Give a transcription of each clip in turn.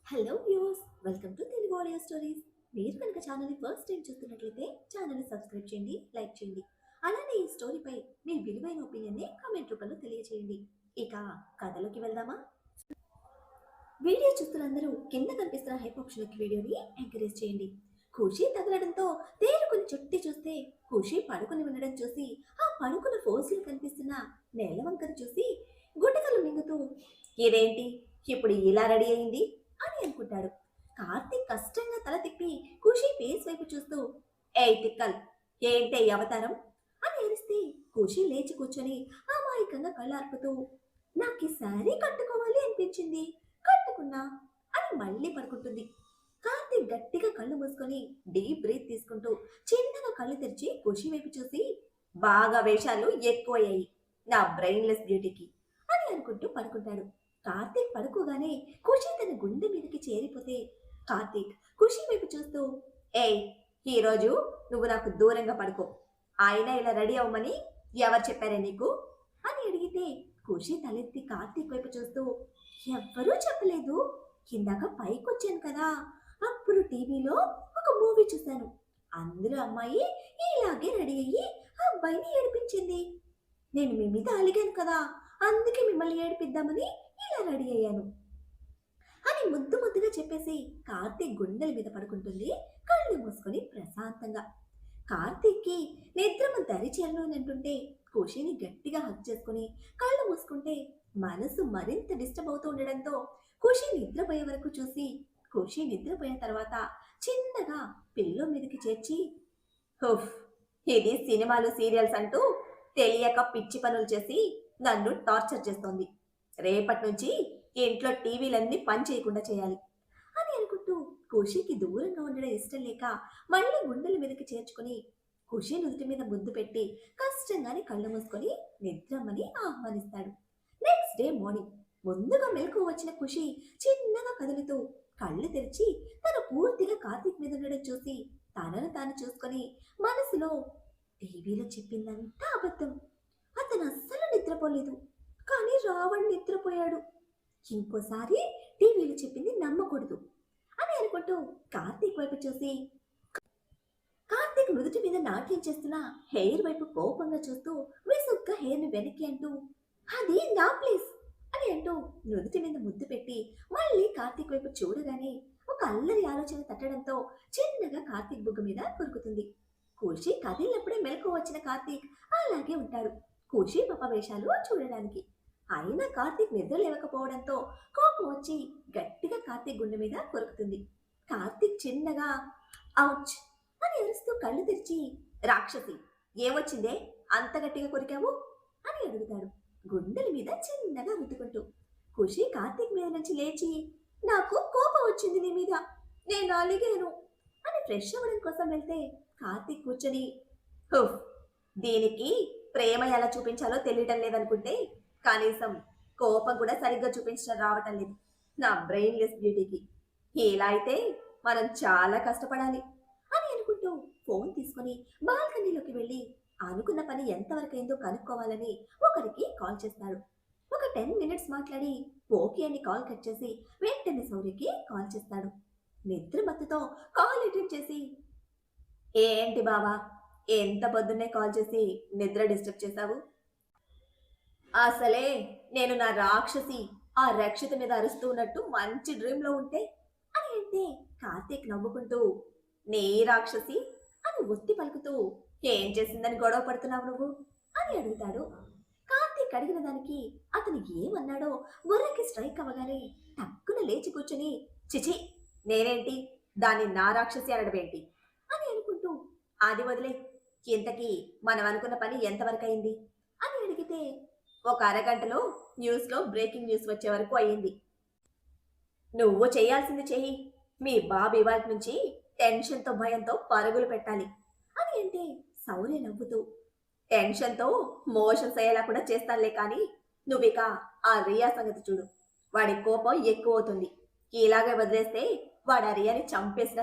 Hello viewers, welcome to Telugu audio stories. మీరు కనుక ఛానల్ని ఫస్ట్ టైం చూస్తున్నట్లయితే ఛానల్ని సబ్స్క్రైబ్ చేయండి, లైక్ చేయండి. అలానే ఈ స్టోరీపై మీ విలువైన ఒపీనియన్ని కామెంట్ రూపంలో తెలియచేయండి. ఇక కథలోకి వెళ్దామా? వీడియో చూస్తున్నందరూ కింద కనిపిస్తున్న హైప్ ఆప్షన్కి వీడియోని ఎంకరేజ్ చేయండి. ఖుషి తగలడంతో తేరుకుని చుట్టి చూస్తే ఖుషి పడుకుని ఉండడం చూసి ఆ పడుకున్న ఫోర్స్లో కనిపిస్తున్న నేల వంకను చూసి గుడ్డకలు మింగుతూ ఇదేంటి ఇప్పుడు ఇలా రెడీ అయింది అని అనుకుంటాడు. కార్తీక్ కష్టంగా తల తిప్పి ఖుషి ఫేస్ వైపు చూస్తూ ఏయ్ తిక్కల్, ఏంటే ఈ అవతారం అని ఏడిస్తే ఖుషి లేచి కూర్చొని అమాయకంగా కళ్ళార్పుతూ నాకు ఈ శారీ కట్టుకోవాలి అనిపించింది, కట్టుకున్నా అని మళ్ళీ పడుకుంటుంది. కార్తీక్ గట్టిగా కళ్ళు మూసుకొని డీప్ బ్రీత్ తీసుకుంటూ చిన్నగా కళ్ళు తెరిచి ఖుషి వైపు చూసి బాగా వేషాలు ఎక్కువయ్యాయి నా బ్రెయిన్లెస్ బ్యూటీకి అని అనుకుంటూ పడుకుంటాడు. కార్తీక్ పడుకోగానే ఖుషి తన గుండె మీదకి చేరిపోతే కార్తీక్ ఖుషి వైపు చూస్తూ ఏయ్, ఈరోజు నువ్వు నాకు దూరంగా పడుకో, ఆయన ఇలా రెడీ అవ్వమని ఎవరు చెప్పారే నీకు అని అడిగితే ఖుషి తలెత్తి కార్తీక్ వైపు చూస్తూ ఎవ్వరూ చెప్పలేదు, ఇందాక పైకి వచ్చాను కదా, అప్పుడు టీవీలో ఒక మూవీ చూశాను, అందులో అమ్మాయి ఇలాగే రెడీ అయ్యి అబ్బాయిని ఏడిపించింది, నేను మీ మీద అలిగాను కదా, అందుకే మిమ్మల్ని ఏడిపిద్దామని ఇలా రెడీ అయ్యాను అని ముద్దు ముద్దుగా చెప్పేసి కార్తీక్ గుండెల మీద పడుకుంటుంది కళ్ళు మూసుకొని ప్రశాంతంగా. కార్తీక్కి నిద్రమ దరి చేరలోనంటుంటే ఖుషిని గట్టిగా హక్ చేసుకుని కళ్ళు మూసుకుంటే మనసు మరింత డిస్టర్బ్ అవుతూ ఉండడంతో ఖుషి నిద్రపోయే వరకు చూసి ఖుషి నిద్రపోయిన తర్వాత చిన్నగా పిల్లో మీదకి చేర్చి హుఫ్, ఇది సినిమాలు సీరియల్స్ అంటూ తెలియక పిచ్చి పనులు చేసి నన్ను టార్చర్ చేస్తోంది, రేపటి నుంచి ఇంట్లో టీవీలన్నీ పని చేయకుండా చేయాలి అని అనుకుంటూ ఖుషికి దూరంగా ఉండడం ఇష్టం లేక మళ్ళీ గుండెల మీదకి చేర్చుకుని ఖుషి నుదుటి మీద ముద్దు పెట్టి కష్టంగానే కళ్ళు మూసుకొని నిద్రమ్మని ఆహ్వానిస్తాడు. నెక్స్ట్ డే మార్నింగ్ ముందుగా మెలకు వచ్చిన ఖుషి చిన్నగా కదులుతూ కళ్ళు తెరిచి తను పూర్తిగా కార్తీక్ మీద ఉండడం చూసి తనను తాను చూసుకొని మనసులో టీవీలో చెప్పిందంతా అబద్ధం, అతను అస్సలు నిద్రపోలేదు, కానీ రావణ్ నిద్రపోయాడు, ఇంకోసారి టీవీలో చెప్పింది నమ్మకూడదు అని అనుకుంటూ కార్తీక్ వైపు చూసి కార్తీక్ నుదుటి మీద నాట్యం చేస్తున్న హెయిర్ వైపు కోపంగా చూస్తూ విసుగ్గా హెయిర్ ని వెనక్కి అంటూ అది నా ప్లేస్ అని అంటూ నుదుటి మీద ముద్దు పెట్టి మళ్ళీ కార్తీక్ వైపు చూడగానే ఒక అల్లరి ఆలోచన తట్టడంతో చిన్నగా కార్తీక్ బుగ్గ మీద కొరుకుతుంది. ఖుషి కదిలినప్పుడే మెలకు వచ్చిన కార్తీక్ అలాగే ఉంటాడు ఖుషి పాప వేషాలు చూడడానికి. అయినా కార్తీక్ నిద్ర లేవకపోవడంతో కోపం వచ్చి గట్టిగా కార్తీక్ గుండె మీద కొరుకుతుంది. కార్తీక్ చిన్నగా ఔచ్ అని అరుస్తూ కళ్ళు తెరిచి రాక్షసి, ఏమొచ్చిందే అంత గట్టిగా కొరికావు అని అడుగుతాడు గుండెల మీద చిన్నగా రుద్దుకుంటూ. ఖుషి కార్తీక్ మీద నుంచి లేచి నాకు కోపం వచ్చింది నీ మీద, నేను అలిగాను అని ఫ్రెష్ అవ్వడం కోసం వెళ్తే కార్తీక్ కూర్చొని హుఫ్, దీనికి ప్రేమ ఎలా చూపించాలో తెలియటం లేదనుకుంటే కనీసం కోపం కూడా సరిగ్గా చూపించడం రావటం లేదు నా బ్రెయిన్లెస్ బ్యూటీకి, ఇలా అయితే మనం చాలా కష్టపడాలి అని అనుకుంటూ ఫోన్ తీసుకుని బాల్కనీలోకి వెళ్ళి అనుకున్న పని ఎంతవరకు అయిందో కనుక్కోవాలని ఒకరికి కాల్ చేస్తాడు. ఒక 10 minutes మాట్లాడి ఓకే అని కాల్ కట్ చేసి వెంటనే సౌర్యకి కాల్ చేస్తాడు. నిద్ర మత్తుతో కాల్ అటెండ్ చేసి ఏంటి బావా, ఎంత పొద్దున్నే కాల్ చేసి నిద్ర డిస్టర్బ్ చేశావు, అసలే నేను నా రాక్షసి ఆ రక్షిత మీద అరుస్తూ ఉన్నట్టు మంచి డ్రీమ్ లో ఉంటే అని అంటే కార్తీక్ నవ్వుకుంటూ నీ రాక్షసి అని ఒత్తి పలుకుతూ ఏం చేసిందని గొడవ పడుతున్నావు నువ్వు అని అడుగుతాడు. కార్తీక్ అడిగిన దానికి అతను ఏమన్నాడో బుర్రకి స్ట్రైక్ అవ్వగానే టక్కున లేచి కూర్చుని చిచి, నేనేంటి దాన్ని నా రాక్షసి అనడం ఏంటి అని అనుకుంటూ అది వదిలే, ఇంతకీ మనం అనుకున్న పని ఎంతవరకు అయింది అని అడిగితే ఒక అరగంటలో న్యూస్లో బ్రేకింగ్ న్యూస్ వచ్చే వరకు అయ్యింది, నువ్వు చేయాల్సింది చెయ్యి, మీ బాబు ఇవాళ నుంచి టెన్షన్తో భయంతో పరుగులు పెట్టాలి అని అంటే సౌర్య నవ్వుతూ టెన్షన్తో మోషన్స్ అయ్యేలా కూడా చేస్తానులే, కానీ నువ్విక ఆ రియా సంగతి చూడు, వాడి కోపం ఎక్కువ అవుతుంది, ఇలాగే వదిలేస్తే వాడు ఆ రియాని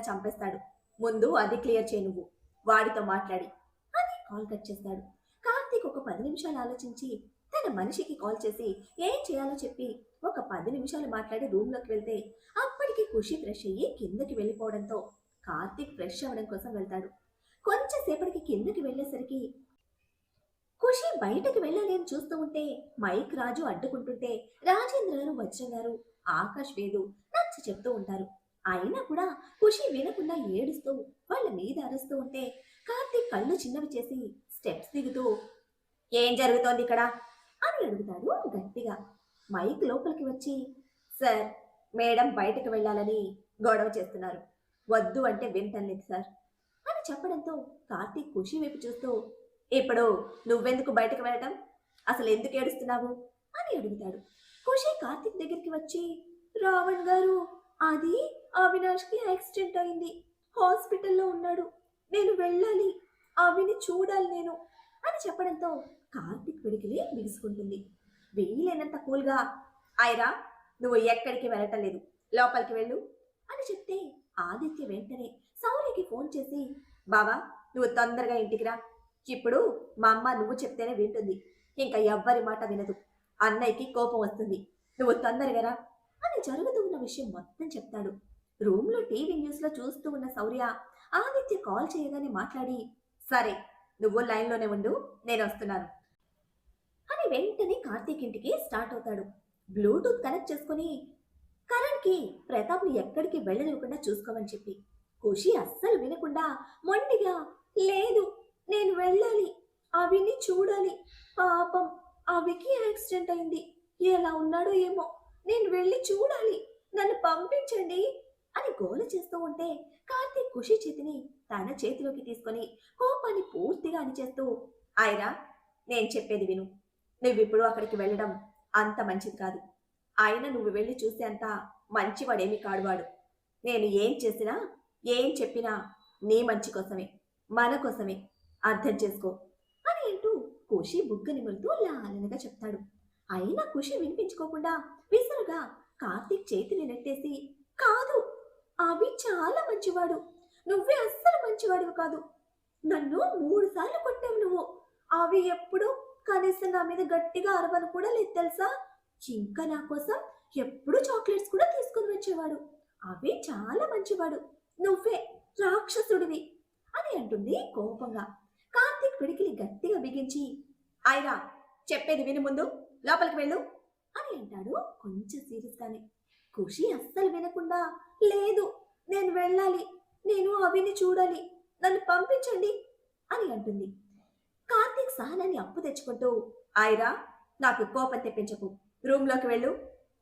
చంపేస్తాడు, ముందు అది క్లియర్ చేయి నువ్వు వాడితో మాట్లాడి అని కాల్ కట్ చేస్తాడు. కార్తీక్ ఒక 10 నిమిషాలు ఆలోచించి తన మనిషికి కాల్ చేసి ఏం చేయాలో చెప్పి ఒక 10 నిమిషాలు మాట్లాడి రూమ్లోకి వెళ్తే అప్పటికి అప్పటికి ఖుషి ఫ్రెష్ అయ్యి కిందకి వెళ్ళిపోవడంతో కార్తీక్ ఫ్రెష్ అవ్వడం కోసం వెళ్తాడు. కొంచెం సేపటికి కిందకి వెళ్ళేసరికి ఖుషి బయటకు వెళ్ళాలి అని చూస్తూ ఉంటే మైక్ రాజు అడ్డుకుంటుంటే రాజేంద్ర గారు, వజ్రం గారు, ఆకాష్, వేదు నచ్చ చెప్తూ ఉంటారు. అయినా కూడా ఖుషి వినకుండా ఏడుస్తూ వాళ్ళ మీద అరుస్తూ ఉంటే కార్తీక్ కళ్ళు చిన్నవి చేసి స్టెప్స్ దిగుతూ ఏం జరుగుతోంది ఇక్కడ అని అడుగుతాడు గట్టిగా. మైక్ లోపలికి వచ్చి సార్, మేడం బయటకు వెళ్ళాలని గొడవ చేస్తున్నారు, వద్దు అంటే వింటలేదు సార్ అని చెప్పడంతో కార్తీక్ ఖుషి వైపు చూస్తూ ఇప్పుడు నువ్వెందుకు బయటకు వెళ్ళటం, అసలు ఎందుకు ఏడుస్తున్నావు అని అడుగుతాడు. ఖుషి కార్తీక్ దగ్గరికి వచ్చి రావణ్ గారు, అది అవినాష్కి యాక్సిడెంట్ అయింది, హాస్పిటల్లో ఉన్నాడు, నేను వెళ్ళాలి, అవిని చూడాలి నేను అని చెప్పడంతో కార్తీక్ పిడికిలి బిగుసుకుంటుంది. వీలైనంత కూల్గా ఐరా, నువ్వు ఎక్కడికి వెళ్ళటం లేదు, లోపలికి వెళ్ళు అని చెప్తే ఆదిత్య వెంటనే సౌర్యకి ఫోన్ చేసి బావా, నువ్వు తొందరగా ఇంటికి రా, ఇప్పుడు మా అమ్మ నువ్వు చెప్తేనే వింటుంది, ఇంకా ఎవ్వరి మాట వినదు, అన్నయ్యకి కోపం వస్తుంది, నువ్వు తొందరగా రా అని జరుగుతూ ఉన్న విషయం మొత్తం చెప్తాడు. రూమ్లో టీవీ న్యూస్లో చూస్తూ ఉన్న సౌర్య ఆదిత్య కాల్ చేయగానే మాట్లాడి సరే నువ్వు లైన్లోనే ఉండు, నేను వస్తున్నాను అని వెంటనే కార్తీక్ ఇంటికి స్టార్ట్ అవుతాడు. బ్లూటూత్ కనెక్ట్ చేసుకుని కరణ్కి ప్రతాప్ని ఎక్కడికి వెళ్ళనివ్వకుండా చూసుకోమని చెప్పి ఖుషి అస్సలు వినకుండా మొండిగా లేదు, నేను వెళ్ళాలి, అవిని చూడాలి, పాపం అవికి యాక్సిడెంట్ అయింది, ఎలా ఉన్నాడో ఏమో, నేను వెళ్ళి చూడాలి, నన్ను పంపించండి అని గోల చేస్తూ ఉంటే కార్తీక్ ఖుషి చేతిని తన చేతిలోకి తీసుకొని కోపాన్ని పూర్తిగా అణిచేస్తూ ఐరా, నేను చెప్పేది విను, నువ్విప్పుడు అక్కడికి వెళ్ళడం అంత మంచిది కాదు, ఆయన నువ్వు వెళ్ళి చూసే అంత మంచివాడేమి కాడువాడు, నేను ఏం చేసినా ఏం చెప్పినా నీ మంచి కోసమే, మన కోసమే, అర్థం చేసుకో అని అంటూ ఖుషి బుగ్గ నిమురుతూ లాలనగా చెప్తాడు. అయినా ఖుషి వినిపించుకోకుండా విసురుగా కార్తీక్ చేతిని నెట్టేసి కాదు, అవి చాలా మంచివాడు, నువ్వే అస్సలు మంచివాడివి కాదు, నన్ను 3 సార్లు కొట్టావు నువ్వు, అవి ఎప్పుడు కనీసం నా మీద గట్టిగా అరవను కూడా లేదు తెలుసా, ఇంకా నా కోసం ఎప్పుడు చాక్లెట్స్ కూడా తీసుకుని వచ్చేవాడు, అవి చాలా మంచివాడు, నువ్వే రాక్షసుడివి అని అంటుంది కోపంగా. కార్తీక్ పిడికిలి గట్టిగా బిగించి ఐరా, చెప్పేది విని ముందు లోపలికి వెళ్ళు అని అంటాడు కొంచెం సీరియస్గానే. ఖుషి అస్సలు వినకుండా లేదు, నేను వెళ్ళాలి, నేను అవిని చూడాలి, నన్ను పంపించండి అని అంటుంది. కార్తీక్ సహనాన్ని అప్పు తెచ్చుకుంటూ ఐరా, నాకు కోపం తెప్పించకు, రూమ్లోకి వెళ్ళు,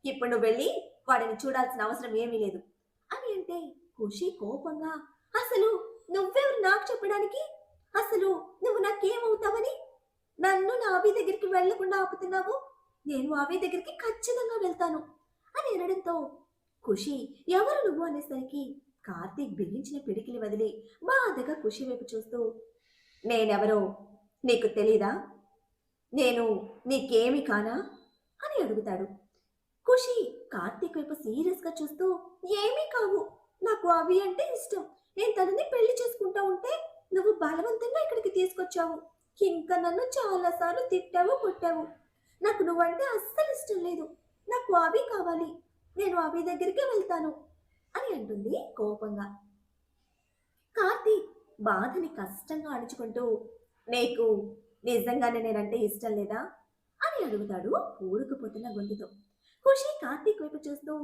ఇప్పుడు నువ్వు వెళ్ళి వాడిని చూడాల్సిన అవసరం ఏమీ లేదు అని అంటే ఖుషి కోపంగా అసలు నువ్వెవరు నాకు చెప్పడానికి, అసలు నువ్వు నాకేమవుతావని నన్ను నా అవి దగ్గరికి వెళ్లకుండా ఆపుతున్నావు, నేను అవి దగ్గరికి ఖచ్చితంగా వెళ్తాను అని అనడంతో ఖుషి ఎవరు నువ్వు అనేసరికి కార్తీక్ బిగించిన పిడికిలి వదిలి బాధగా ఖుషి వైపు చూస్తూ నేనెవరో నీకు తెలీదా, నేను నీకేమి కానా అని అడుగుతాడు. ఖుషి కార్తీక్ వైపు సీరియస్గా చూస్తూ ఏమీ కావు, నాకు అవి అంటే ఇష్టం, నేను తనని పెళ్లి చేసుకుంటా ఉంటే నువ్వు బలవంతంగా ఇక్కడికి తీసుకొచ్చావు, ఇంకా నన్ను చాలాసార్లు తిట్టావు కొట్టావు, నాకు నువ్వంటే అస్సలు ఇష్టం లేదు, నాకు అవి కావాలి, నేను అవి దగ్గరికి వెళ్తాను అని అంటుంది కోపంగా. కార్తీక్ బాధని కష్టంగా అణుచుకుంటూ నీకు నిజంగానే నేనంటే ఇష్టం లేదా అని అడుగుతాడు ఊరుకుపోతున్న గొంతుతో. ఖుషి కార్తీక్ వైపు చూస్తూ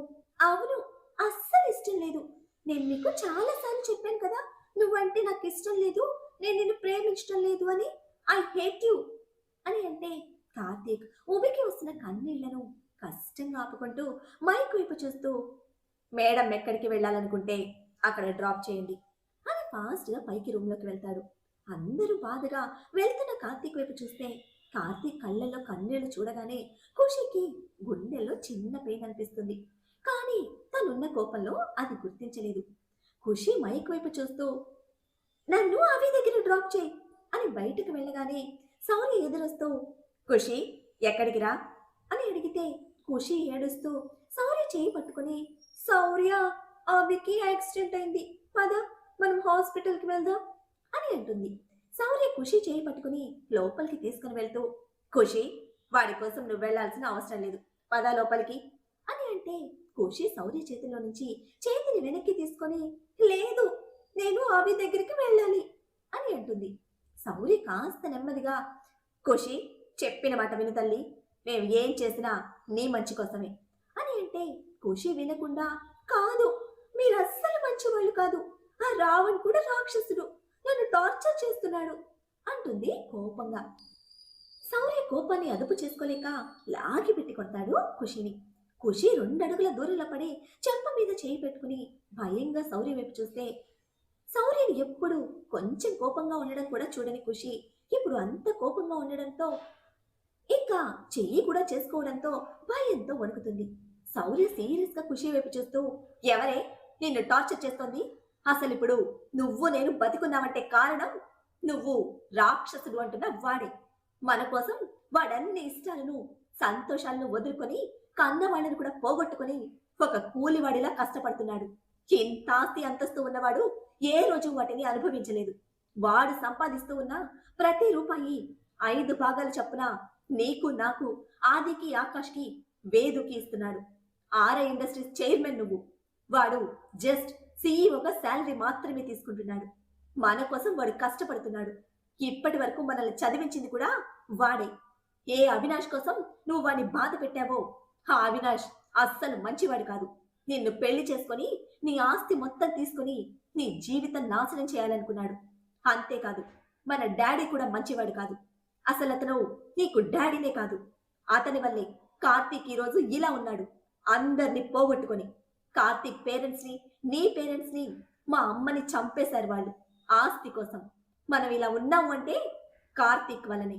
అవును, అస్సలు ఇష్టం లేదు, నేను నీకు చాలాసార్లు చెప్పాను కదా, నువ్వంటే నాకు ఇష్టం లేదు, నేను నిన్ను ప్రేమించడం లేదు అని, ఐ హేట్ యూ అని అంటే కార్తీక్ ఉబికి వస్తున్న కన్నీళ్లను కష్టంగా ఆపుకుంటూ మైక్ వైపు చూస్తూ మేడం ఎక్కడికి వెళ్ళాలనుకుంటే అక్కడ డ్రాప్ చేయండి అని ఫాస్ట్గా పైకి రూమ్లోకి వెళ్తాడు. అందరూ బాధగా వెళ్తున్న కార్తీక్ వైపు చూస్తే కార్తీక్ కళ్ళల్లో కన్నీళ్లు చూడగానే ఖుషికి గుండెల్లో చిన్న పెయిన్ అనిపిస్తుంది. కానీ తనున్న కోపంలో అది గుర్తించలేదు. ఖుషి మైక్ వైపు చూస్తూ నన్ను అవి దగ్గర డ్రాప్ చేయి అని బయటకు వెళ్ళగానే సౌర్య ఎదురొస్తూ ఖుషి ఎక్కడికి రా అని అడిగితే ఖుషి ఏడుస్తూ సౌర్య చేయి పట్టుకుని సౌర్య, అవికి యాక్సిడెంట్ అయింది, పద మనం హాస్పిటల్కి వెళ్దాం అని అంటుంది. సౌర్య ఖుషి చేయి పట్టుకుని లోపలికి తీసుకుని వెళ్తూ ఖుషి, వాడి కోసం నువ్వు వెళ్లాల్సిన అవసరం లేదు, పద లోపలికి అని అంటే ఖుషి శౌర్య చేతిలో నుంచి చేతిని వెనక్కి తీసుకొని, లేదు, నేను ఆవి దగ్గరికి వెళ్ళాలి అని అంటుంది. శౌర్య కాస్త నెమ్మదిగా, ఖుషి, చెప్పిన మాట విను తల్లి, మేము ఏం చేసినా నీ మంచి కోసమే అని అంటే, ఖుషి వినకుండా, కాదు, మీరు అస్సలు మంచివాళ్ళు కాదు, ఆ రావణ్ కూడా రాక్షసుడు, నన్ను టార్చర్ చేస్తున్నాడు అంటుంది కోపంగా. శౌర్య కోపాన్ని అదుపు చేసుకోలేక లాగి పెట్టి కొడతాడు ఖుషిని. ఖుషి 2 అడుగుల దూరంలో పడి చెంప మీద చేయి పెట్టుకుని భయంగా శౌర్య వైపు చూస్తే, శౌర్యని ఎప్పుడు కొంచెం కోపంగా ఉండడం కూడా చూడని ఖుషి ఇప్పుడు అంత కోపంగా ఉండడంతో, ఇంకా చెయ్యి కూడా చేసుకోవడంతో భయంతో వణుకుతుంది. శౌర్య సీరియస్ గా ఖుషి వైపు చూస్తూ, ఎవరే నిన్ను టార్చర్ చేస్తోంది? అసలు ఇప్పుడు నువ్వు నేను బతికున్నావంటే కారణం నువ్వు రాక్షసుడు అంటున్న వాడే. మన కోసం వాడన్ని ఇష్టాలను సంతోషాలను వదులుకొని కన్న వాళ్ళని కూడా పోగొట్టుకొని ఒక కూలివాడిలా కష్టపడుతున్నాడు. ఇంత ఆస్తి అంతస్తు ఉన్నవాడు ఏ రోజు వాటిని అనుభవించలేదు. వాడు సంపాదిస్తూ ఉన్న ప్రతి రూపాయి 5 భాగాలు చొప్పున నీకు, నాకు, ఆదికి, ఆకాష్కి, వేదుకి ఇస్తున్నాడు. ఆర్ఐ ఇండస్ట్రీస్ చైర్మన్ నువ్వు. వాడు జస్ట్ సీఈఓగా శాలరీ మాత్రమే తీసుకుంటున్నాడు. మన కోసం వాడు కష్టపడుతున్నాడు. ఇప్పటి వరకు మనల్ని చదివించింది కూడా వాడే. ఏ అవినాష్ కోసం నువ్వు వాడిని బాధ పెట్టావో, ఆ అవినాష్ అస్సలు మంచివాడు కాదు. నిన్ను పెళ్లి చేసుకొని నీ ఆస్తి మొత్తం తీసుకుని నీ జీవితం నాశనం చేయాలనుకున్నాడు. అంతేకాదు, మన డాడీ కూడా మంచివాడు కాదు. అసలు అతను నీకు డాడీనే కాదు. అతని వల్లే కార్తీక్ ఈరోజు ఇలా ఉన్నాడు, అందరినీ పోగొట్టుకొని. కార్తీక్ పేరెంట్స్ ని, నీ పేరెంట్స్ ని, మా అమ్మని చంపేశారు వాళ్ళు ఆస్తి కోసం. మనం ఇలా ఉన్నాము అంటే కార్తీక్ వల్లనే.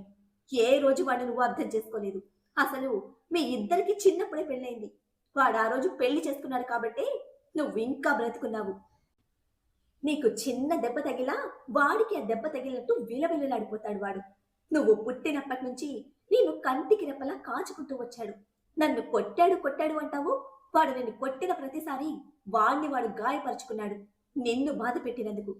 ఏ రోజు వాడు నువ్వు అర్థం చేసుకోలేదు. అసలు మీ ఇద్దరికి చిన్నప్పుడే పెళ్ళైంది. వాడు ఆ రోజు పెళ్లి చేసుకున్నాడు కాబట్టే నువ్వు ఇంకా బ్రతుకున్నావు. నీకు చిన్న దెబ్బ తగిలా వాడికి ఆ దెబ్బ తగిలినట్టు విలవిలలాడిపోతాడు వాడు. నువ్వు పుట్టినప్పటి నుంచి నేను కంటికి రెప్పలా కాచుకుంటూ వచ్చాడు. నన్ను కొట్టాడు కొట్టాడు అంటావు. వాడు నిన్ను కొట్టిన ప్రతిసారి వాడిని వాడు గాయపరుచుకున్నాడు నిన్ను బాధ పెట్టినందుకు.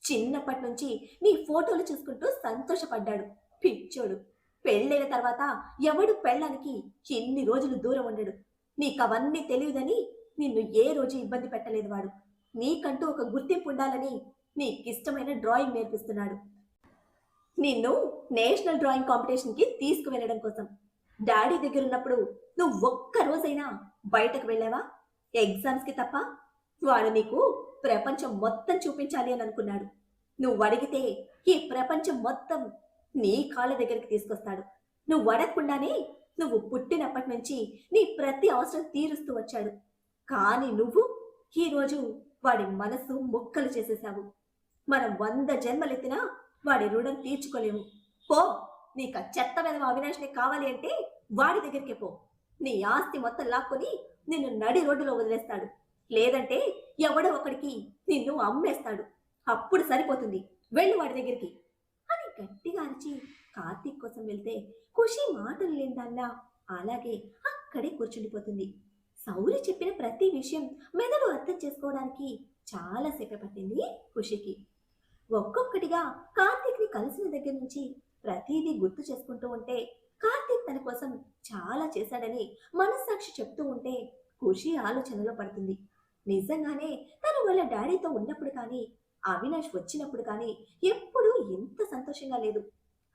చిన్నప్పటి నుంచి నీ ఫోటోలు చూసుకుంటూ సంతోషపడ్డాడు పిచ్చోడు. పెళ్ళైన తర్వాత ఎవడు పెళ్ళానికి ఎన్ని రోజులు దూరం ఉండడు. నీకవన్నీ తెలియదని నిన్ను ఏ రోజు ఇబ్బంది పెట్టలేదు వాడు. నీకంటూ ఒక గుర్తింపు ఉండాలని నీకిష్టమైన డ్రాయింగ్ నేర్పిస్తున్నాడు. నిన్ను నేషనల్ డ్రాయింగ్ కాంపిటీషన్కి తీసుకువెళ్ళడం కోసం. డాడీ దగ్గర ఉన్నప్పుడు నువ్వు ఒక్క రోజైనా బయటకు వెళ్ళావా? ఎగ్జామ్స్కి తప్ప. వాడు నీకు ప్రపంచం మొత్తం చూపించాలి అని అనుకున్నాడు. నువ్వు అడిగితే ఈ ప్రపంచం మొత్తం నీ కాళ్ళ దగ్గరికి తీసుకొస్తాడు. నువ్వు అడగకుండానే నువ్వు పుట్టినప్పటి నుంచి నీ ప్రతి అవసరం తీరుస్తూ వచ్చాడు. కానీ నువ్వు ఈరోజు వాడి మనసు ముక్కలు చేసేశావు. మనం 100 జన్మలెత్తినా వాడి రుణం తీర్చుకోలేము. పో, నీకు చెత్త మీద అవినాష్ని కావాలి అంటే వాడి దగ్గరికి పో. నీ ఆస్తి మొత్తం లాక్కొని నిన్ను నడి రోడ్డులో వదిలేస్తాడు. లేదంటే ఎవడో ఒకడికి నిన్ను అమ్మేస్తాడు. అప్పుడు సరిపోతుంది. వెళ్ళు వాడి దగ్గరికి అని గట్టిగా అరిచి కార్తీక్ కోసం వెళ్తే ఖుషి మాటలు లేదన్నా అలాగే అక్కడే కూర్చుండిపోతుంది. శౌర్య చెప్పిన ప్రతి విషయం మెదడు అర్థం చేసుకోవడానికి చాలాసేపే పట్టింది ఖుషికి. ఒక్కొక్కటిగా కార్తీక్ని కలిసిన దగ్గర నుంచి ప్రతిదీ గుర్తు చేసుకుంటూ ఉంటే, కార్తీక్ తన కోసం చాలా చేశాడని మనస్సాక్షి చెప్తూ ఉంటే ఖుషి ఆలోచనలో పడుతుంది. నిజంగానే తను వాళ్ళ డాడీతో ఉన్నప్పుడు కానీ, అవినాష్ వచ్చినప్పుడు కానీ ఎప్పుడూ ఇంత సంతోషంగా లేదు.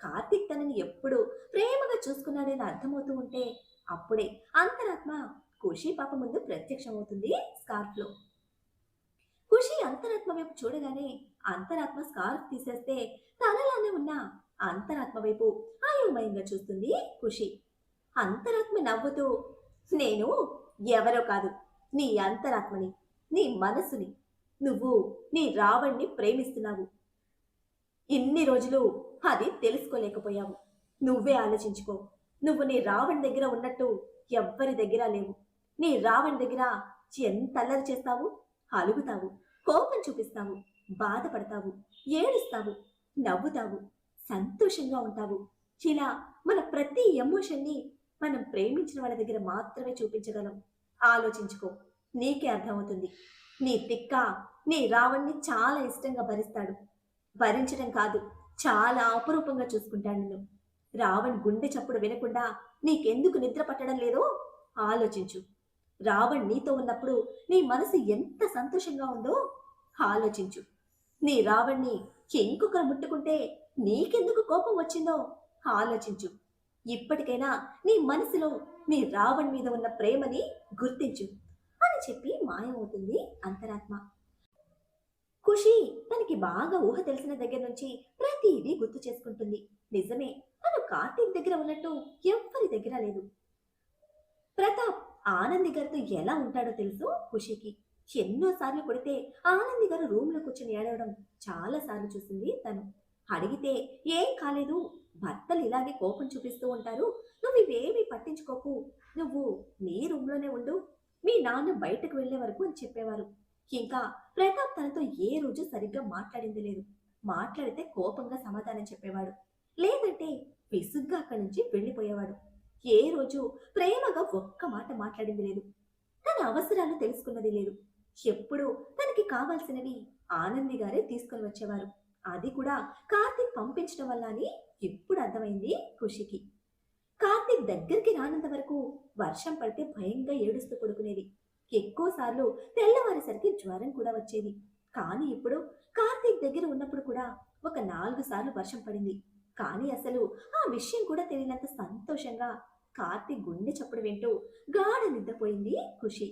కార్తీక్ తనని ఎప్పుడు ప్రేమగా చూసుకున్నాడని అర్థమవుతూ ఉంటే అప్పుడే అంతరాత్మ ఖుషి పాప ముందు ప్రత్యక్షమవుతుంది స్కార్ఫ్లో. ఖుషి అంతరాత్మ వైపు చూడగానే అంతరాత్మ స్కార్ఫ్ తీసేస్తే తనలానే ఉన్న అంతరాత్మ వైపు అయోమయంగా చూస్తుంది ఖుషి. అంతరాత్మ నవ్వుతూ, నేను ఎవరో కాదు, నీ అంతరాత్మని, నీ మనసుని. నువ్వు నీ రావణ్ణి ప్రేమిస్తున్నావు. ఇన్ని రోజులు అది తెలుసుకోలేకపోయావు. నువ్వే ఆలోచించుకో. నువ్వు నీ రావణ్ దగ్గర ఉన్నట్టు ఎవ్వరి దగ్గర లేవు. నీ రావణ్ దగ్గర ఎంత అల్లరి చేస్తావు, అలుగుతావు, కోపం చూపిస్తావు, బాధపడతావు, ఏడుస్తావు, నవ్వుతావు, సంతోషంగా ఉంటావు. ఇలా మన ప్రతి ఎమోషన్ని మనం ప్రేమించిన వాళ్ళ దగ్గర మాత్రమే చూపించగలం. ఆలోచించుకో, నీకే అర్థమవుతుంది. నీ తిక్క నీ రావణ్ణి చాలా ఇష్టంగా భరిస్తాడు. భరించడం కాదు, చాలా అపురూపంగా చూసుకుంటాడు నిన్ను. రావణ్ గుండె చప్పుడు వినకుండా నీకెందుకు నిద్ర పట్టడం లేదో ఆలోచించు. రావణ్ నీతో ఉన్నప్పుడు నీ మనసు ఎంత సంతోషంగా ఉందో ఆలోచించు. నీ రావణ్ణి ఇంకొకరు ముట్టుకుంటే నీకెందుకు కోపం వచ్చిందో ఆలోచించు. ఇప్పటికైనా నీ మనసులో నీ రావణ్ మీద ఉన్న ప్రేమని గుర్తించు అని చెప్పి మాయమవుతుంది అంతరాత్మ. ఖుషి తనకి బాగా ఊహ తెలిసిన దగ్గర నుంచి ప్రతిదీ గుర్తు చేసుకుంటుంది. నిజమే, తను కార్తీక్ దగ్గర ఉన్నట్టు ఎవ్వరి దగ్గర లేదు. ప్రతాప్ ఆనంది గారితో ఎలా ఉంటాడో తెలుసు ఖుషికి. ఎన్నోసార్లు కొడితే ఆనంది గారు రూమ్ లో కూర్చొని ఏడవడం చాలా సార్లు చూసింది తను. అడిగితే ఏం కాలేదు, భర్తలు ఇలాగే కోపం చూపిస్తూ ఉంటారు, నువ్వు ఇవేమీ పట్టించుకోకు, నువ్వు నీ రూమ్ లోనే ఉండు, మీ నాన్న బయటకు వెళ్లే వరకు అని చెప్పేవారు. ఇంకా ప్రతాప్ తనతో ఏ రోజు సరిగ్గా మాట్లాడింది లేదు. మాట్లాడితే కోపంగా సమాధానం చెప్పేవాడు, లేదంటే విసుగ్గా అక్కడి నుంచి వెళ్ళిపోయేవాడు. ఏ రోజు ప్రేమగా ఒక్క మాట మాట్లాడింది లేదు. తన అవసరాలు తెలుసుకున్నది లేదు. ఎప్పుడు తనకి కావాల్సినవి ఆనంది గారే తీసుకొని వచ్చేవారు. అది కూడా కార్తీక్ పంపించడం వల్ల అని ఇప్పుడు అర్థమైంది ఖుషికి. కార్తీక్ దగ్గరికి రానంత వరకు వర్షం పడితే భయంగా ఏడుస్తూ పడుకునేది. ఎక్కువ సార్లు తెల్లవారేసరికి జ్వరం కూడా వచ్చేది. కానీ ఇప్పుడు కార్తీక్ దగ్గర ఉన్నప్పుడు కూడా ఒక 4 సార్లు వర్షం పడింది. కానీ అసలు ఆ విషయం కూడా తెలియనంత సంతోషంగా కార్తీక్ గుండె చప్పుడు వింటూ గాఢ నిద్రపోయింది ఖుషి.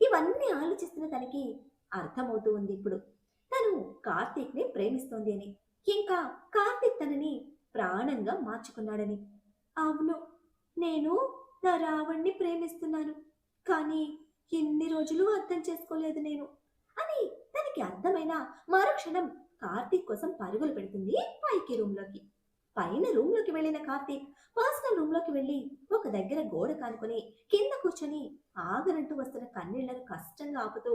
ఇవన్నీ ఆలోచిస్తున్న తనకి అర్థమవుతూ ఉంది ఇప్పుడు, తను కార్తీక్ ని ప్రేమిస్తోంది అని, ఇంకా కార్తీక్ తనని ప్రాణంగా మార్చుకున్నాడని. అవును, నేను నా రావణ్ణి ప్రేమిస్తున్నాను, కానీ ఇన్ని రోజులు అర్థం చేసుకోలేదు నేను అని తనకి అర్థమైన మరుక్షణం కార్తీక్ కోసం పరుగులు పెడుతుంది పైకి రూమ్లోకి. పైన రూమ్లోకి వెళ్ళిన కార్తీక్ పర్సనల్ రూమ్లోకి వెళ్ళి ఒక దగ్గర గోడ కానుకొని కింద కూర్చొని ఆగనంటూ వస్తున్న కన్నీళ్లను కష్టంగా ఆపుతూ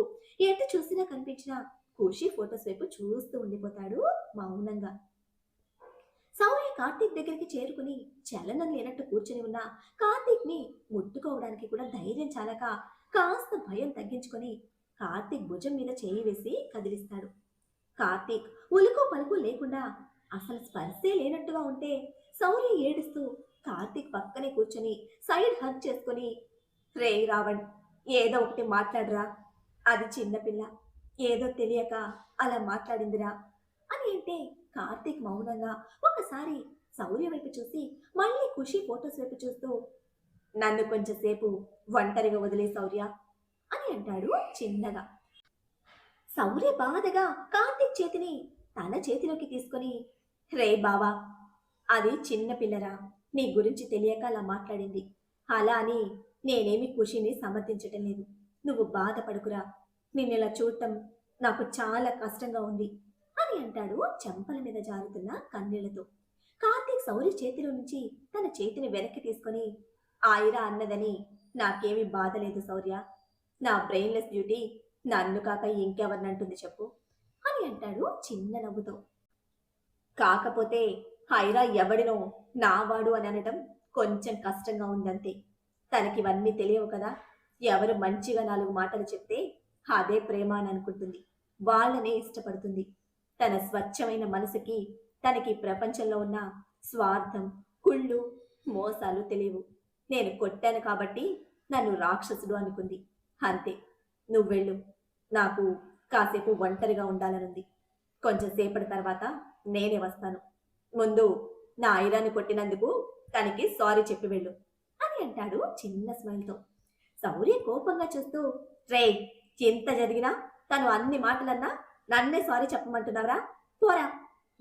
ఎటు చూసినా కనిపించిన ఖుషి ఫొటోస్ వైపు చూస్తూ ఉండిపోతాడు మౌనంగా. సౌర్య కార్తీక్ దగ్గరికి చేరుకుని చలనం లేనట్టు కూర్చొని ఉన్న కార్తీక్ ని ముట్టుకోవడానికి కూడా ధైర్యం చాలక కాస్త భయం తగ్గించుకొని కార్తీక్ భుజం మీద చేయి వేసి కదిలిస్తాడు. కార్తీక్ ఉలుకు పలుకు లేకుండా, అసలు స్పర్శే లేనట్టుగా ఉంటే సౌర్య ఏడుస్తూ కార్తీక్ పక్కనే కూర్చొని సైడ్ హగ్ చేసుకొని, రే రావణ్, ఏదో ఒకటి మాట్లాడరా, అది చిన్నపిల్ల, ఏదో తెలియక అలా మాట్లాడిందిరా అని అంటే కార్తీక్ మౌనంగా ఒకసారి సౌర్య వైపు చూసి మళ్ళీ ఖుషి ఫొటోస్ వైపు చూస్తూ, నన్ను కొంచెంసేపు ఒంటరిగా వదిలే సౌర్య అని అంటాడు చిన్నగా. సౌర్య బాధగా కార్తీక్ చేతిని తన చేతిలోకి తీసుకొని, రే బావా, అది చిన్న పిల్లరా, నీ గురించి తెలియక అలా మాట్లాడింది, అలా అని నేనేమి ఖుషిని సమర్థించటం లేదు, నువ్వు బాధపడుకురా, నిన్నిలా చూడటం నాకు చాలా కష్టంగా ఉంది అని అంటాడు చెంపల మీద జారుతున్న కన్నీళ్లతో. కార్తీక్ సౌర్య చేతిలో నుంచి తన చేతిని వెనక్కి తీసుకొని, ఆయిరా అన్నదని నాకేమీ బాధ లేదు సౌర్య, నా బ్రెయిన్లెస్ బ్యూటీ నన్ను కాక ఇంకెవరినంటుంది చెప్పు అని అంటాడు చిన్న నవ్వుతో. కాకపోతే హైరా ఎవడినో నావాడు అని అనటం కొంచెం కష్టంగా ఉందంతే, తనకివన్నీ తెలియవు కదా, ఎవరు మంచిగా 4 మాటలు చెప్తే అదే ప్రేమ అని అనుకుంటుంది, వాళ్ళనే ఇష్టపడుతుంది. తన స్వచ్ఛమైన మనసుకి తనకి ప్రపంచంలో ఉన్న స్వార్థం, కుళ్ళు, మోసాలు తెలియవు. నేను కొట్టాను కాబట్టి నన్ను రాక్షసుడు అనుకుంది, అంతే. నువ్వెళ్ళు, నాకు కాసేపు ఒంటరిగా ఉండాలనుంది, కొంచెం సేపటి తర్వాత నేనే వస్తాను, ముందు నా ఐరాన్ని కొట్టినందుకు తనకి సారీ చెప్పి వెళ్ళు అని అంటాడు చిన్న స్మైల్తో. సౌర్య కోపంగా చూస్తూ, రే, ఎంత జరిగినా తను అన్ని మాటలన్నా నన్నే సారీ చెప్పమంటున్నారా, పోరా,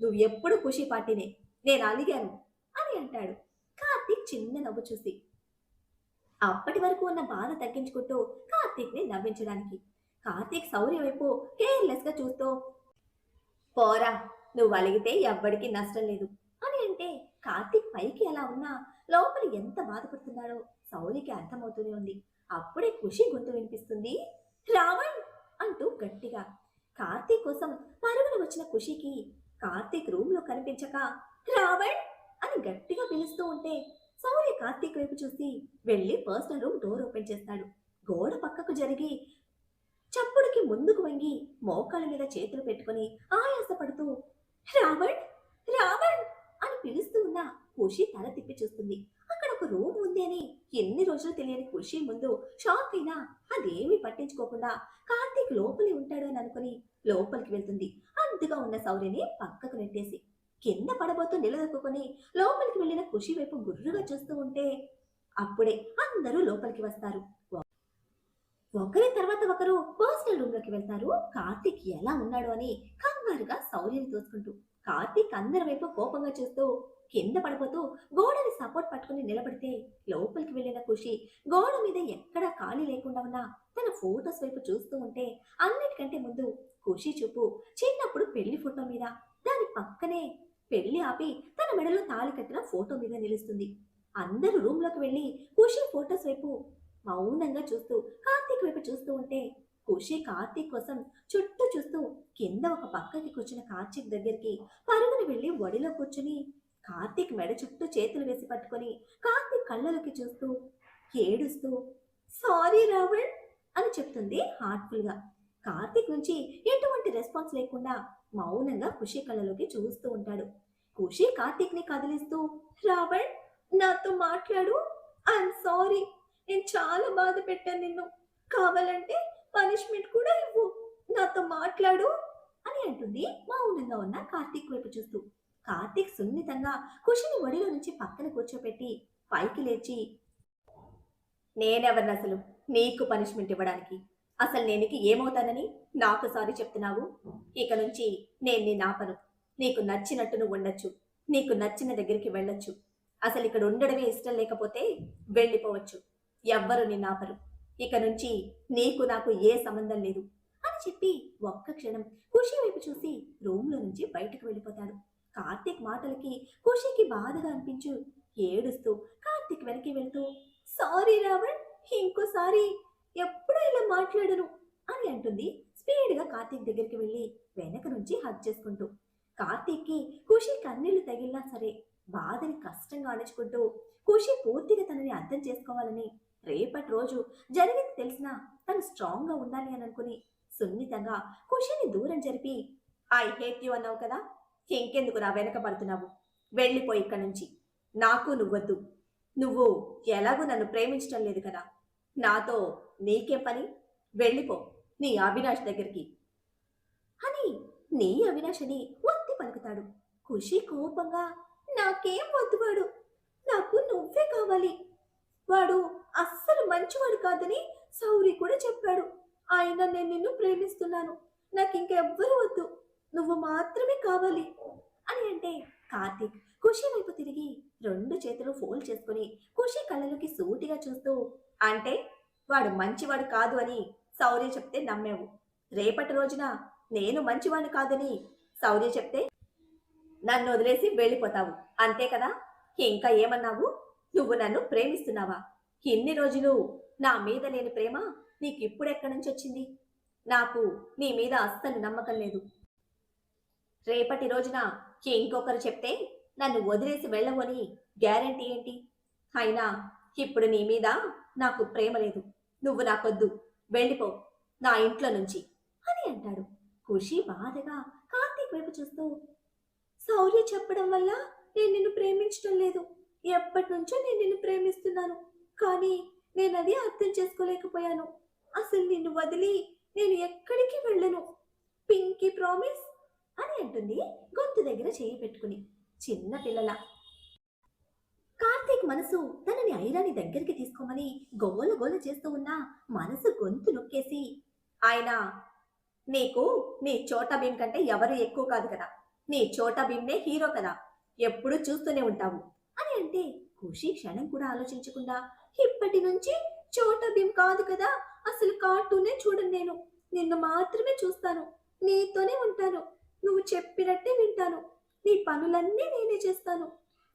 నువ్వు ఎప్పుడు ఖుషి పార్టీనే, నేను అలిగాను అని అంటాడు కార్తీక్ చిన్న నవ్వు చూసి. అప్పటి వరకు ఉన్న బాధ తగ్గించుకుంటూ కార్తీక్ ని నవ్వించడానికి కార్తీక్ సౌర్య వైపు కేర్లెస్ గా చూస్తూ, పోరా, నువ్వు అలిగితే ఎవ్వడికి నష్టం లేదు అని అంటే కార్తీక్ పైకి ఎలా ఉన్నా లోపల ఎంత బాధపడుతున్నాడో సౌర్యకి అర్థమవుతూనే ఉంది. అప్పుడే ఖుషి గొంతు వినిపిస్తుంది, రావణ్ అంటూ గట్టిగా. కార్తీక్ కోసం పరుగున వచ్చిన ఖుషికి కార్తీక్ రూమ్ లో కనిపించక రావణ్ అని గట్టిగా పిలుస్తూ ఉంటే సౌర్య కార్తీక్ వైపు చూసి వెళ్లి పర్సనల్ రూమ్ డోర్ ఓపెన్ చేస్తాడు. గోడ పక్కకు జరిగి చప్పుడుకి ముందుకు వంగి మోకాళ్ళ మీద చేతులు పెట్టుకుని ఆయాసపడుతూ రావణ్ రావణ్ అని పిలుస్తూ ఉన్న ఖుషి తల తిప్పి చూస్తుంది. అక్కడ తనకు రూమ్ ఉంది అని ఎన్ని రోజులు తెలియని ఖుషి ముందు షాక్ అయినా అదేమీ పట్టించుకోకుండా కార్తీక్ లోపలే ఉంటాడు అని అనుకుని లోపలికి వెళ్తుంది. అడ్డుగా ఉన్న శౌర్యని పక్కకు నెట్టేసి కింద పడబోతూ నిలదొక్కుని లోపలికి వెళ్ళిన ఖుషి వైపు గుర్రుగా చూస్తూ ఉంటే అప్పుడే అందరూ లోపలికి వస్తారు. ఒకరి తర్వాత ఒకరు పర్సనల్ రూమ్ లోకి వెళ్తారు. కార్తీక్ ఎలా ఉన్నాడు అని కంగారుగా శౌర్యని తోసుకుంటూ. కార్తీక్ అందరి వైపు కోపంగా చూస్తూ కింద పడిపోతూ గోడని సపోర్ట్ పట్టుకుని నిలబడితే లోపలికి వెళ్ళిన ఖుషి గోడ మీద ఎక్కడా ఖాళీ లేకుండా ఉన్న తన ఫోటోస్ వైపు చూస్తూ ఉంటే అన్నిటికంటే ముందు ఖుషి చూపు చిన్నప్పుడు పెళ్లి ఫోటో మీద, దాని పక్కనే పెళ్లి ఆపి తన మెడలో తాళి కట్టిన ఫోటో మీద నిలుస్తుంది. అందరూ రూమ్ లోకి వెళ్లి ఖుషి ఫోటోస్ వైపు మౌనంగా చూస్తూ కార్తీక్ వైపు చూస్తూ ఉంటే ఖుషి కార్తీక్ కోసం చుట్టూ చూస్తూ కింద ఒక పక్కకి కూర్చున్న కార్తీక్ దగ్గరికి పరుగుని వెళ్లి ఒడిలో కూర్చుని కార్తీక్ మెడ చుట్టూ చేతులు వేసి పట్టుకొని కార్తీక్ కళ్ళలోకి చూస్తూ ఏడుస్తూ సారీ రావణ్ అని చెప్తుంది హార్ట్ఫుల్ గా. కార్తీక్ నుంచి ఎటువంటి రెస్పాన్స్ లేకుండా మౌనంగా ఖుషి కళ్ళలోకి చూస్తూ ఉంటాడు. ఖుషి కార్తీక్ ని కదిలిస్తూ రావణ్ నాతో మాట్లాడు, ఐఎమ్ సారీ, నేను చాలా బాధ పెట్టాను నిన్ను, కావాలంటే పనిష్మెంట్ కూడా ఇవ్వు, నాతో మాట్లాడు అని అంటుంది మౌనంగా ఉన్న కార్తీక్ వైపు చూస్తూ. కార్తీక్ సున్నితంగా ఖుషిని ఒడిలో నుంచి పక్కన కూర్చోపెట్టి పైకి లేచి నేనెవరిని అసలు నీకు పనిష్మెంట్ ఇవ్వడానికి? అసలు నేను ఏమవుతానని నాకు సారీ చెప్తున్నావు? ఇక నుంచి నేను నీ నాపను. నీకు నచ్చినట్టు నువ్వు ఉండొచ్చు, నీకు నచ్చిన దగ్గరికి వెళ్ళొచ్చు, అసలు ఇక్కడ ఉండడమే ఇష్టం లేకపోతే వెళ్ళిపోవచ్చు, ఎవ్వరు నిన్నాపరు, ఇక నుంచి నీకు నాకు ఏ సంబంధం లేదు అని చెప్పి ఒక్క క్షణం ఖుషి వైపు చూసి రూమ్ లో నుంచి బయటకు వెళ్ళిపోతాడు. కార్తీక్ మాటలకి ఖుషికి బాధగా అనిపించు ఏడుస్తూ కార్తీక్ వెనక్కి వెళ్తూ సారీ రావణ్, ఇంకోసారి ఎప్పుడూ ఇలా మాట్లాడను అని అంటుంది స్పీడ్ గా కార్తీక్ దగ్గరికి వెళ్ళి వెనక నుంచి హగ్ చేసుకుంటూ. కార్తీక్ కి ఖుషి కన్నీళ్లు తగిలినా సరే బాధని కష్టంగా అణుచుకుంటూ ఖుషి పూర్తిగా తనని అర్థం చేసుకోవాలని, రేపటి రోజు జరిగింది తెలిసినా తను స్ట్రాంగ్ గా ఉండాలి అని అనుకుని సున్నితంగా ఖుషిని దూరం జరిపి ఐ హేట్ యు అన్నావు కదా, ఇంకెందుకు నా వెనక పడుతున్నావు, వెళ్ళిపోయి ఇక్కడి నుంచి, నాకు నువ్వొద్దు, నువ్వు ఎలాగూ నన్ను ప్రేమించడం లేదు కదా, నాతో నీకేం పని, వెళ్ళిపో నీ అవినాష్ దగ్గరికి అని నీ అవినాష్ అని ఒత్తి పలుకుతాడు. ఖుషి కోపంగా నాకేం వద్దు, వాడు నాకు నువ్వే కావాలి, వాడు అస్సలు మంచివాడు కాదని సౌరి కూడా చెప్పాడు, ఆయన నేను నిన్ను ప్రేమిస్తున్నాను, నాకు ఇంకెవ్వరు వద్దు, నువ్వు మాత్రమే కావాలి అని అంటే కార్తీక్ ఖుషి వైపు తిరిగి రెండు చేతులు ఫోల్డ్ చేసుకుని ఖుషి కళ్ళలోకి సూటిగా చూస్తూ అంటే వాడు మంచివాడు కాదు అని సౌర్య చెప్తే నమ్మేవు, రేపటి రోజున నేను మంచివాడు కాదని సౌర్య చెప్తే నన్ను వదిలేసి వెళ్ళిపోతావు అంతే కదా, ఇంకా ఏమన్నావు, నువ్వు నన్ను ప్రేమిస్తున్నావా, ఇన్ని రోజులు నా మీద లేని ప్రేమ నీకు ఇప్పుడెక్కడి నుంచి వచ్చింది, నాకు నీ మీద అస్సలు నమ్మకం లేదు, రేపటి రోజున ఇంకొకరు చెప్తే నన్ను వదిలేసి వెళ్ళవు అని గ్యారంటీ ఏంటి, అయినా ఇప్పుడు నీ మీద నాకు ప్రేమ లేదు, నువ్వు నాకొద్దు, వెళ్ళిపో నా ఇంట్లో నుంచి అని అంటాడు. ఖుషి బాధగా కార్తీక్ వైపు చూస్తూ సౌర్య చెప్పడం వల్ల నేను నిన్ను ప్రేమించడం లేదు, ఎప్పటి నుంచో నేను నిన్ను ప్రేమిస్తున్నాను, కానీ నేను అది అర్థం చేసుకోలేకపోయాను, అసలు నిన్ను వదిలి నేను ఎక్కడికి వెళ్ళను, పింకీ ప్రామిస్ అని అంటుంది గొంతు దగ్గర చేయి పెట్టుకుని చిన్న పిల్లల. కార్తీక్ మనసు తనని ఐరాని దగ్గరికి తీసుకోమని గోల గోల చేస్తూ ఉన్నా మనసు గొంతు నొక్కేసి ఆయన నీకు నీ చోటా భీమ్ కంటే ఎవరు ఎక్కువ కాదు కదా, నీ చోటా భీమ్నే హీరో కదా, ఎప్పుడు చూస్తూనే ఉంటావు అని అంటే ఖుషి క్షణం కూడా ఆలోచించకుండా ఇప్పటి నుంచి చోటా భీమ్ కాదు కదా, అసలు కార్టూనే చూడను, నేను నిన్ను మాత్రమే చూస్తాను, నీతోనే ఉంటాను, నువ్వు చెప్పినట్టే వింటాను, నీ పనులన్నీ నేనే చేస్తాను,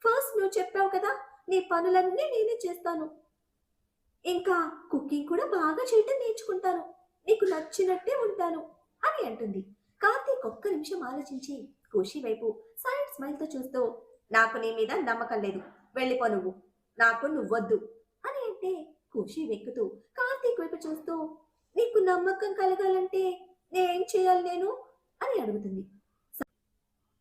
ఫస్ట్ నువ్వు చెప్పావు కదా నీ పనులన్నీ నేనే చేస్తాను, ఇంకా కుకింగ్ కూడా బాగా చేయటం నేర్చుకుంటాను, నీకు నచ్చినట్టే ఉంటాను అని అంటుంది. కార్తీక్ ఒక్క నిమిషం ఆలోచించి ఖుషి వైపు సైడ్ స్మైల్ తో చూస్తూ నాకు నీ మీద నమ్మకం లేదు, వెళ్ళిపో నువ్వు, నాకు నువ్వొద్దు అని అంటే ఖుషి వెక్కుతూ కార్తీక్ వైపు చూస్తూ నీకు నమ్మకం కలగాలంటే నేనేం చేయాలి నేను అని అడుగుతుంది.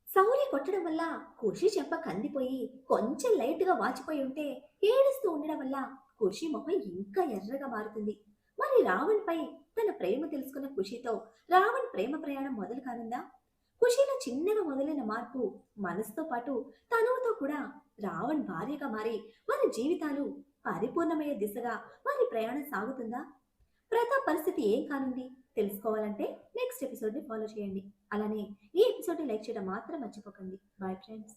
శౌర్య కొట్టడం వల్ల ఖుషి చెంప కందిపోయి కొంచెం లైట్గా వాచిపోయి ఉంటే ఏడుస్తూ ఉండడం వల్ల ఖుషి మొహం ఇంకా ఎర్రగా మారుతుంది. మరి రావణ్ పై తన ప్రేమ తెలుసుకున్న ఖుషితో రావణ్ ప్రేమ ప్రయాణం మొదలు కానుందా? ఖుషీలో చిన్నగా మొదలైన మార్పు మనసుతో పాటు తనువుతో కూడా రావణ్ భార్యగా మారి వారి జీవితాలు పరిపూర్ణమయ్యే దిశగా వారి ప్రయాణం సాగుతుందా? ప్రతాప్ పరిస్థితి ఏం కానుంది తెలుసుకోవాలంటే నెక్స్ట్ ఎపిసోడ్ని ఫాలో చేయండి. అలానే ఈ ఎపిసోడ్ని లైక్ చేయడం మాత్రం మర్చిపోకండి. Bye friends.